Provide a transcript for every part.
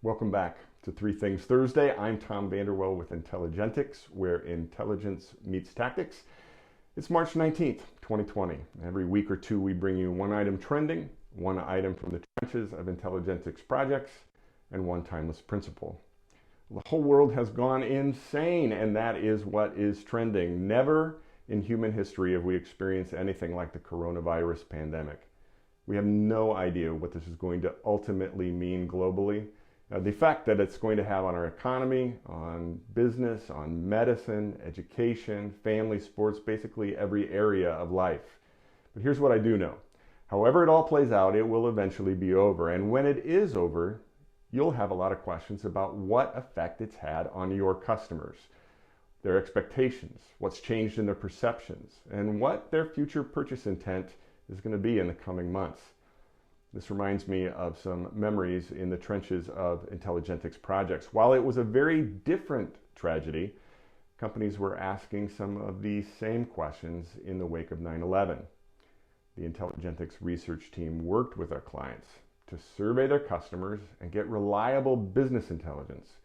Welcome back to Three Things Thursday. I'm Tom Vanderwell with Intelligentics, where intelligence meets tactics. It's March 19th, 2020. Every week or two, we bring you one item trending, one item from the trenches of Intelligentics projects, and one timeless principle. The whole world has gone insane, and that is what is trending. Never in human history have we experienced anything like the coronavirus pandemic. We have no idea what this is going to ultimately mean globally. The effect that it's going to have on our economy, on business, on medicine, education, family, sports, basically every area of life. But here's what I do know. However it all plays out, it will eventually be over. And when it is over, you'll have a lot of questions about what effect it's had on your customers, their expectations, what's changed in their perceptions, and what their future purchase intent is going to be in the coming months. This reminds me of some memories in the trenches of Intelligentics projects. While it was a very different tragedy, companies were asking some of these same questions in the wake of 9/11. The Intelligentics research team worked with our clients to survey their customers and get reliable business intelligence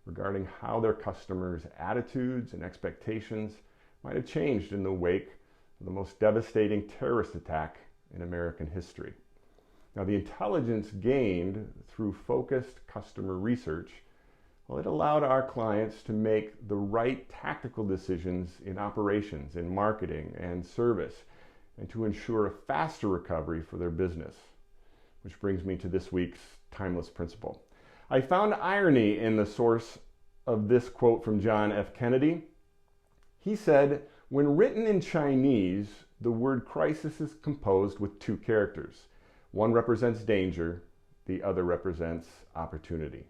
regarding how their customers' attitudes and expectations might have changed in the wake of the most devastating terrorist attack in American history. Now, the intelligence gained through focused customer research, well, it allowed our clients to make the right tactical decisions in operations, in marketing and service, and to ensure a faster recovery for their business. Which brings me to this week's timeless principle. I found irony in the source of this quote from John F. Kennedy. He said, "When written in Chinese, the word crisis is composed with two characters. One represents danger, the other represents opportunity."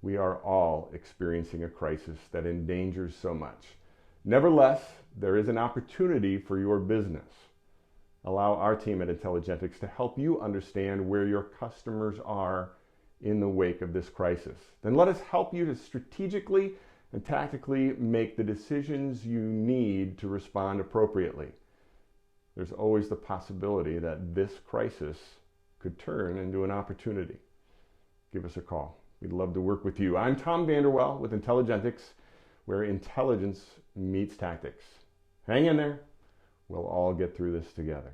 We are all experiencing a crisis that endangers so much. Nevertheless, there is an opportunity for your business. Allow our team at Intelligentics to help you understand where your customers are in the wake of this crisis. Then let us help you to strategically and tactically make the decisions you need to respond appropriately. There's always the possibility that this crisis could turn into an opportunity. Give us a call. We'd love to work with you. I'm Tom Vanderwell with Intelligentics, where intelligence meets tactics. Hang in there. We'll all get through this together.